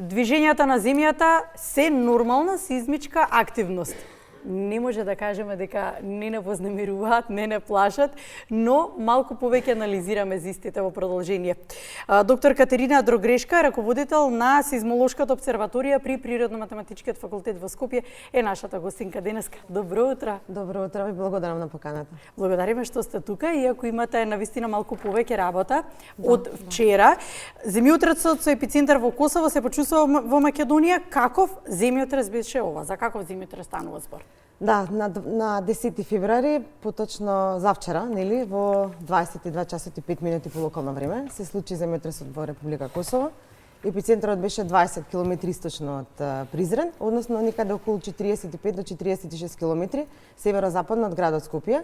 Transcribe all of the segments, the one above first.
Движењата на земјата се нормална сизмичка активност. Не може да кажеме дека не вознемируваат, не плашат, но малку повеќе анализираме за истите во продолжение. Доктор Катерина Дрогрешка, раководител на Сизмолошката обсерваторија при Природно-математичкиот факултет во Скопје, е нашата гостинка денеска. Добро утро. Добро утро, ви благодарам на поканата. Благодариме што сте тука, иако имате навистина малку повеќе работа. Од вчера земјотресот со епицентар во Косово се почувствува во Македонија. Каков земјотрес беше ова? За каков земјотрес станува збор? Да, на 10 февруари, поточно завчера, нели, во 22 часот и 5 минути по локално време, се случи земјотресот во Република Косово. Епицентарот беше 20 км источно од Призрен, односно некаде околу 45 до 46 км северозападно од градот Скопје.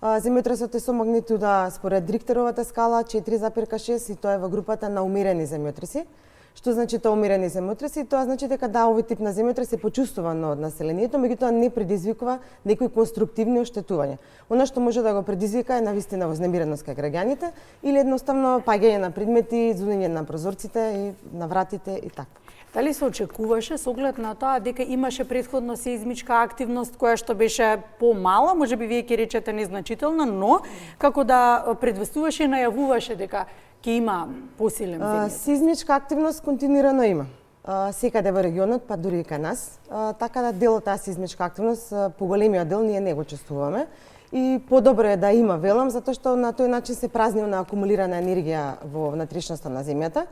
Земјотресот е со магнитуда според Рихтеровата скала 4,6 и тоа е во групата на умерени земјотреси. Што значи тоа умерени земјотреси? Тоа значи дека да, овој тип на земјотрес се почувствуван од населението, меѓутоа не предизвикува некои конструктивни оштетувања. Она што може да го предизвика е навистина вознемиреност кај граѓаните или едноставно паѓање на предмети, звунење на прозорците и на вратите и така. Дали се очекуваше со оглед на тоа дека имаше претходно сеизмичка активност која што беше помала, можеби вие ќе речете незначителна, но како да предвестуваше и најавуваше дека ќе има посилен земјотрес? Сеизмичка активност континуирано има. Секаде во регионот, па дури и кај нас. Така да дел од таа сеизмичка активност, поголемиот дел ние не го чувствуваме. И подобро е да има, велам, затоа што на тој начин се празни на акумулирана енергија во внатрешноста на земјата.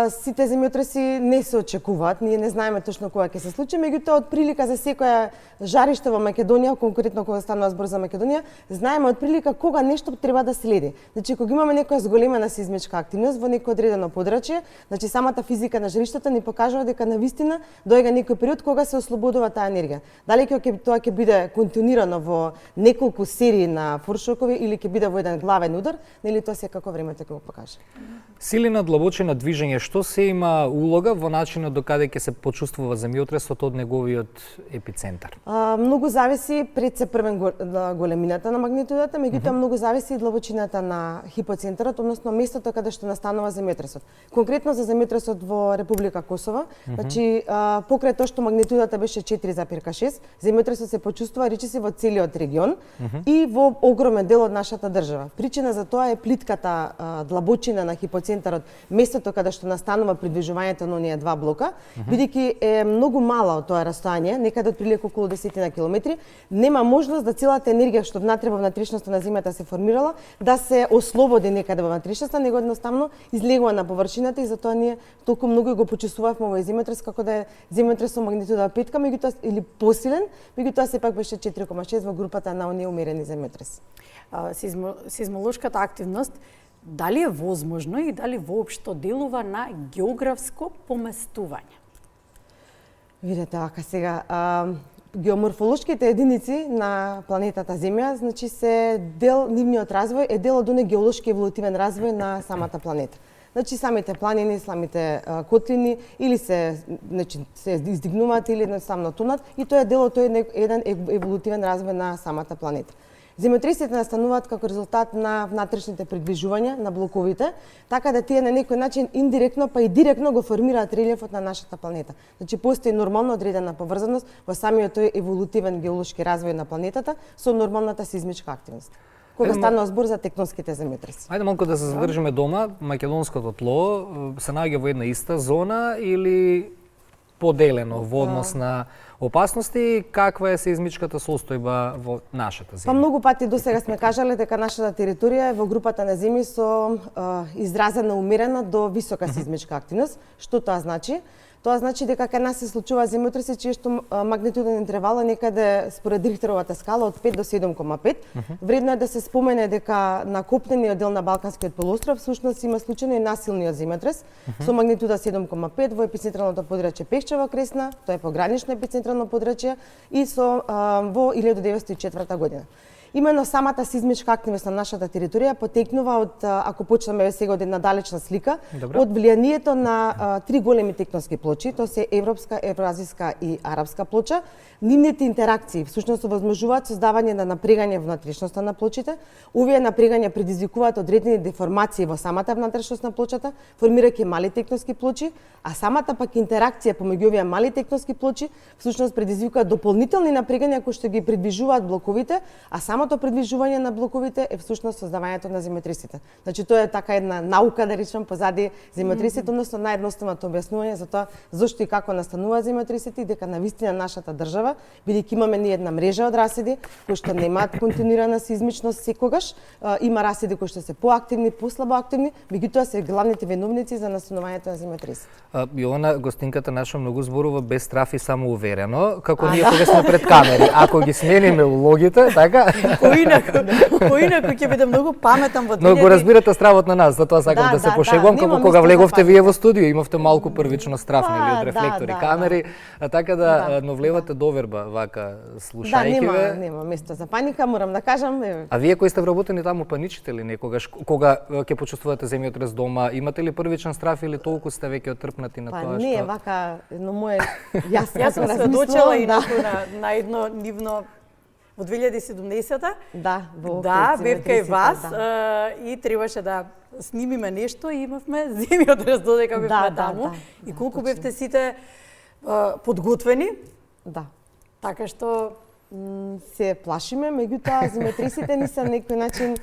Сите земјотреси не се очекуваат, ние не знаеме точно кога ќе се случи, меѓутоа од прилика за секоја жариште во Македонија, конкретно кога станува збор за Македонија, знаеме од прилика кога нешто треба да следи. Значи кога имаме некоја зголемена сеизмичка активност во некој одредено подрачје, значи самата физика на жариштето ни покажува дека навистина доаѓа некој период кога се ослободува таа енергија. Дали тоа ќе биде континуирано во неколку серии на форшокови или ќе биде во еден главен удар, нели тоа секако времето ќе го покаже. Силина, длабочина, движење, што се има улога во начинот до каде ќе се почувствува земјотресот од неговиот епицентар? Многу зависи пред се првен големината на магнитудата, меѓутоа многу зависи и длабочината на хипоцентарот, односно местото каде што настанува земјотресот. Конкретно за земјотресот во Република Косово, значи покрај тоа што магнитудата беше 4,6, земјотресот се почувствува речиси во целиот регион и во огромен дел од нашата држава. Причина за тоа е плитката длабочина на хипоцентарот, местото каде што настанува придвижувањето на оние два блока, бидејќи е многу мала од тоа растоање, некаде отприлика околу 10 на километри, нема можност да целата енергија што внатре во внатрешноста на земјата се формирала, да се ослободи некаде во внатрешноста, него едноставно излегува на површината и затоа ние толку многу го почувствувавме овој земјотрес како да е земјотрес со магнитуда 5, меѓутоа или посилен, меѓутоа сепак беше 4,6 во групата на оние умерени земјотреси. Сизмолошката активност дали е возможно и дали воопшто делува на географско поместување? Видете, вака сега, геоморфолошките единици на планетата Земја, значи се дел, нивниот развој е дел од оној геолошки еволутивен развој на самата планета. Значи самите планини, самите котлини или се издигнуваат или едноставно тонат и тоа е дел од тој еден еволутивен развој на самата планета. Земјотресите настануваат како резултат на внатрешните придвижувања на блоковите, така да тие на некој начин индиректно па и директно го формираат релјефот на нашата планета. Значи постои нормално одредена поврзаност во самиот тој еволутивен геолошки развој на планетата со нормалната сизмичка активност. Кога станува збор за тектонските земјотреси. Ајде малку да се задржиме дома. Македонското тло се наоѓа во една иста зона или поделено во однос на опасности, каква е сеизмичката состојба во нашата земја? Па многу пати досега сме кажале дека нашата територија е во групата на земји со изразена умерена до висока сеизмичка активност. Што тоа значи? Тоа значи дека кај нас се случува земјотреси чие што магнитуден интервал е некаде според Рихтеровата скала од 5 до 7,5. Вредно е да се спомене дека на копнениот дел на Балканскиот полуостров всушност има случајно и насилниот земјотрес со магнитуда 7,5 во епицентралното подрачје Пехчева Кресна, тоа е погранично епицентрално подрачје и во 1904 година. Именно самата сизмичка активност на нашата територија потекнува од, ако почнеме сега од една далечна слика, Добре. од влијанието на три големи тектонски плочи, тоа се европска, евразиска и арапска плоча. Нивните интеракции всушност овозможуваат создавање на напрегање во внатрешноста на плочите. Овие напрегања предизвикуваат одредени деформации во самата внатрешност на плочата, формирајќи мали тектонски плочи, а самата пак интеракција помеѓу овие мали тектонски плочи всушност предизвикуваат дополнителни напрегања кои што ги придвижуваат блоковите, а самото придвижување на блоковите е всушност создавањето на земјотресите. Значи тоа е така една наука, да речем, позади земјотресите, односно наједноставното објаснување за тоа зошто и како настануваат земјотресите и дека навистина нашата држава, бидејќи имаме ние една мрежа од раседи кои што немаат континуирана сизмичност секогаш, има раседи кои што се поактивни, послабо активни, меѓутоа се главните виновници за настанувањето на земјотресите. Јована, гостинката наша многу зборува без страф и самоуверено, како ние кога сме пред камери. Ако ги смениме улогите, така? Поинаку ќе биде многу паметен во 2000. Но го разбирате стравот на нас, затоа сакам да се пошегувам, како кога влеговте вие во студио, имавте малку првично страф, нели, од рефлектори, камери, така да но влевате доверба вака слушајќи ве. Нема место за паника, морам да кажам. А вие кои сте вработени таму, паничите ли некогаш кога ќе почувствувате земјотрес дома? Имате ли првичен страф или толку сте веќе отрпнати на тоа што? Не, вака, но мое јас сум сведочела и на едно нивно во 2017-та. Да, бев кај вас и требаше да снимиме нешто и имавме земјотрес додека бевме таму. И колку бевте сите подготвени? Да. Така што се плашиме, меѓутоа земјотресите ни се на некој начин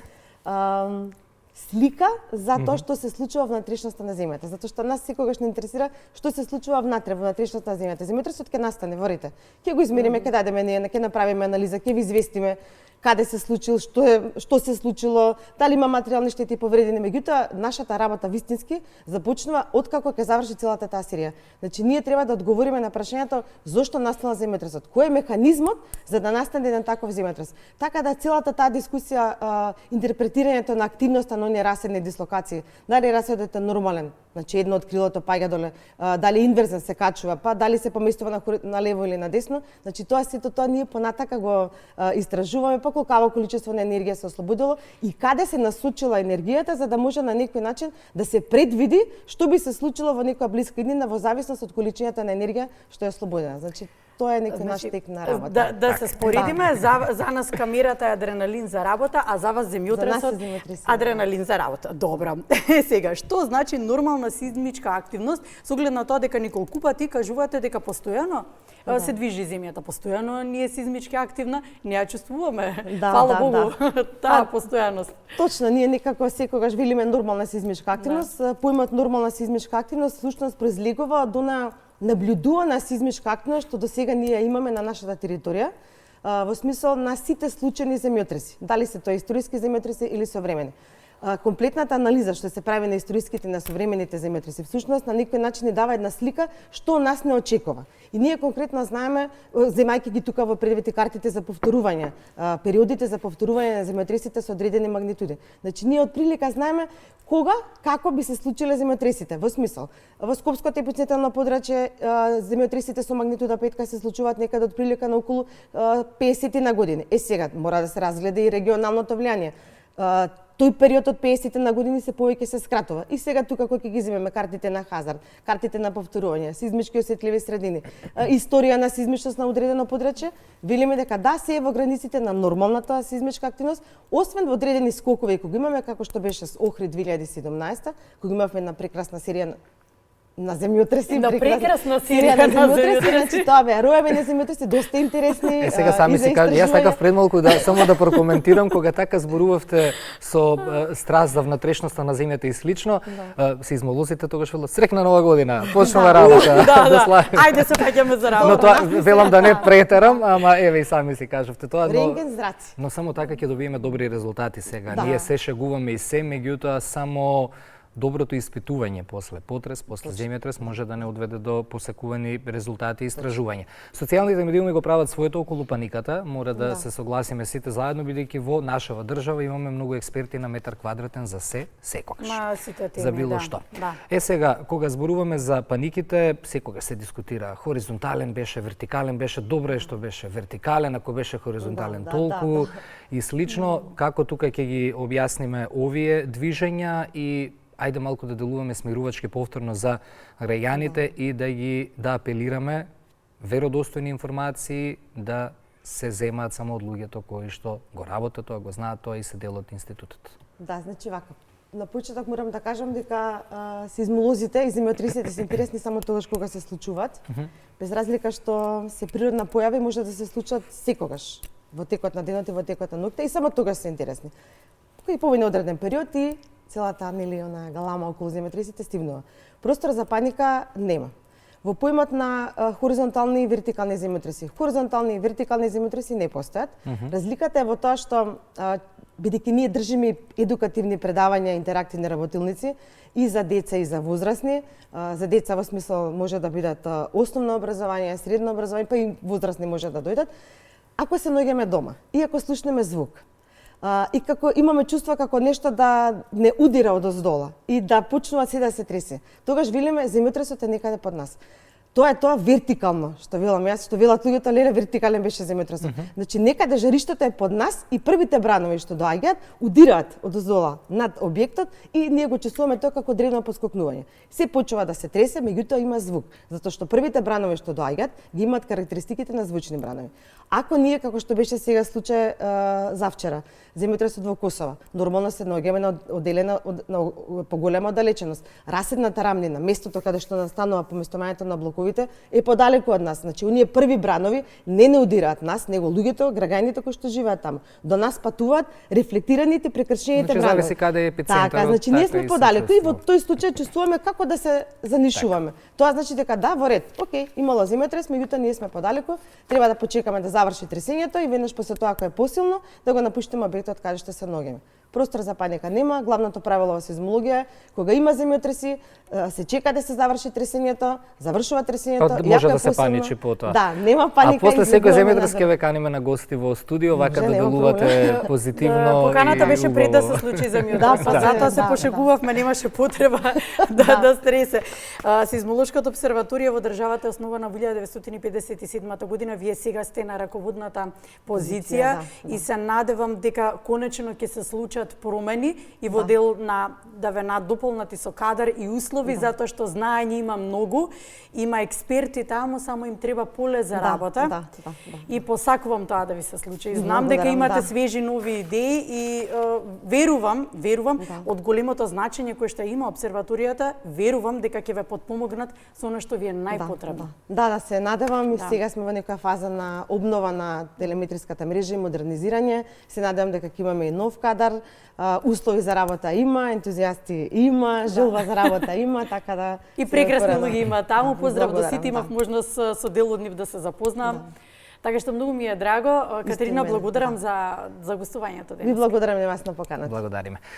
слика за тоа што се случува во внатрешноста на земјата, затоа што нас секогаш не интересира што се случува внатре во внатрешноста на земјата. Земјотресот ќе настане, ворите. Ќе го измериме, ќе дадеме ние, ќе направиме анализа, ќе ви известиме каде се случил, што се случило, дали има материјални штети повредени, меѓутоа нашата работа вистински започнува откако ќе заврши целата таа серија. Значи ние треба да одговориме на прашањето зошто настанал земјотресот, кој е механизмот за да настане еден таков земјотрес. Така да целата таа дискусија, интерпретирањето на активноста на оние раседни дислокации, дали раседот е нормален, значи едно од крилото паѓа доле, дали инверзен се качува, па дали се поместува на лево или на десно, значи тоа сето тоа ние понатака го истражуваме, па колкаво количество на енергија се ослободило и каде се насочила енергијата за да може на некој начин да се предвиди што би се случило во некоја блиска иднина во зависност од количината на енергија што е ослободена. Значи тоа е некој наш тек на работа. Да се споредиме, за нас камерата е адреналин за работа, а за вас земјотресот адреналин за работа. Добро. Сега, што значи нормална сизмичка активност со оглед на тоа дека неколку пати кажувате дека постојано се движи земјата, постојано ние сизмички активна, не ја чувствуваме. Фала Богу, таа постојаност. Точно, ние некако секогаш велиме нормална сизмичка активност. Поимот нормална сизмичка активност всушност произлегува од она наблюдувана сизмичка активност што досега ние имаме на нашата територија, во смисол на сите случајни земјотреси, дали се тоа историски земјотреси или современи. Комплетната анализа што се прави на историските и на современите земјотреси всушност на некој начин ни дава една слика што нас не очекува. И ние конкретно знаеме, земајќи ги тука во предвите картите за повторување, периодите за повторување на земјотресите со одредени магнитуди. Значи ние од прилика знаеме кога, како би се случиле земјотресите, во смисол, во Скопското епицентрално подрачје земјотресите со магнитуда 5 се случуваат некаде од прилика на околу 50 на години. Сега мора да се разгледа и регионалното влијание. Тој период од 50 на години се повеќе се скратува. И сега тука кога ќе ги земеме картите на хазард, картите на повторување, сизмички осетливи средини, историја на сизмичност на одредено подрачје, велиме дека да се е во границите на нормалната сизмичка активност, освен во одредени скокови кога имаме како што беше Охрид 2017, кога имавме една прекрасна серија на земјотреси, прекрасна серија на земјотреси, значи тоа беа роевени земјотреси, доста интересни. Сега сами си кажа, јас сакав пред малку да само да прокоментирам кога така зборувавте со страст за внатрешноста на земјата и слично, се измолусите тогаш велат срекна нова година, почнува работа. Ајде се паѓаме за работа. Но тоа велам да не претерам, ама еве и сами си кажавте тоа. Рентген зраци. Но само така ќе добиеме добри резултати сега. Ние се шегуваме и се, меѓутоа само доброто испитување после потрес, после земјотрес може да не одведе до посекувани резултати и истражувања. Социјалните медиуми го прават своето околу паниката, мора да се согласиме сите заедно, бидејќи во нашава држава имаме многу експерти на метар квадратен за секогаш. Сите теми, за било што. Сега, кога зборуваме за паниките, секогаш се дискутира хоризонтален беше, вертикален беше, добро е што беше вертикален, ако беше хоризонтален толку и слично. Како тука ќе ги објасниме овие движења и ајде малку да делуваме смирувачки повторно за граѓаните и да апелираме веродостојни информации да се земаат само од луѓето кои што го работат тоа, го знаат тоа и се дел од институтот. Да, значи вака. На почеток морам да кажам дека сизмолозите и земјотресите се интересни само тогаш кога се случуваат. Без разлика што се природна појава и може да се случат секогаш во текот на денот и во текот на ноќта и само тогаш се интересни. И повеќе одреден период и целата она галама околу земјотресите стивнува. Простор за паника нема. Во поимот на хоризонтални и вертикални земјотреси. Хоризонтални и вертикални земјотреси не постојат. Разликата е во тоа што бидејќи ние држиме едукативни предавања, интерактивни работилници и за деца и за возрастни. За деца во смисол може да бидат основно образование, средно образование, па и возрастни може да дојдат. Ако се наоѓаме дома и ако слушнеме звук, и како имаме чувство како нешто да не удира одоздола и да почнува се да се тресе, тогаш велиме земјотресот е некаде под нас. Тоа е тоа вертикално, што велам јас, што велат луѓето, леле вертикален беше земјотресот. Значи некаде жариштото е под нас и првите бранови што доаѓаат удираат одоздола над објектот и ние го чувствуваме тоа како древно поскокнување. Се почува да се тресе, меѓутоа има звук, затоа што првите бранови што доаѓаат ги имаат карактеристиките на звучни бранови. Ако ние како што беше сега случај завчера, земјотресот во Косово, нормално се наоѓаме на одделена на поголема оддалеченост. Раседната рамнина, местото каде што настанува поместувањето на блоковите е подалеку од нас. Значи, оние први бранови не удираат нас, него луѓето, граѓаните кои што живеат таму. До нас патуваат рефлектираните прекршените бранови. Значи, зависи каде е епицентарот. Така, значи ние сме подалеку и во тој случај чувствуваме како да се занишуваме. Тоа значи дека да, во ред. Океј, имало земјотрес, меѓутоа ние сме подалеку, треба да почекаме да заврши тресењето и веднаш после тоа ако е посилно да го напуштиме објектот каде што се наоѓаме. Простор за паника нема, главното правило во сеизмологија е кога има земјотреси, се чека да се заврши тресењето, завршува тресењето, може да се паничи по тоа. Да, нема паника. А после секој земјотрес ќе ве каниме на гости во студио, вака да делувате позитивно. Поканата беше пред да се случи земјотрес, затоа се пошегувавме, немаше потреба да стресе. Сеизмолошката обсерваторија во државата е основана во 1957 година. Вие сега сте на раководната позиција и се надевам дека конечно ќе се случат промени и во дел на да ве надополнати со кадар и услови, затоа што знаење има многу, има експерти таму, само им треба поле за работа. И посакувам тоа да ви се случи. Знам дека имате свежи нови идеи и верувам од големото значење кое што има обсерваторијата, верувам дека ќе ве потпомогнат со она што ви е најпотребно. Да се надевам и сега сме во некоја фаза на обнова на телеметриската мрежа и модернизирање. Се надевам дека ќе имаме и нов кадар, услови за работа има, ентузијасти има, желба за работа има, така да и прекрасни луѓе има таму. Поздрав до сите, имав можност со дел од нив да се запознам. Така што многу ми е драго. Катерина, благодарам за гостувањето денес. Ви благодарам и вас на поканата. Благодариме.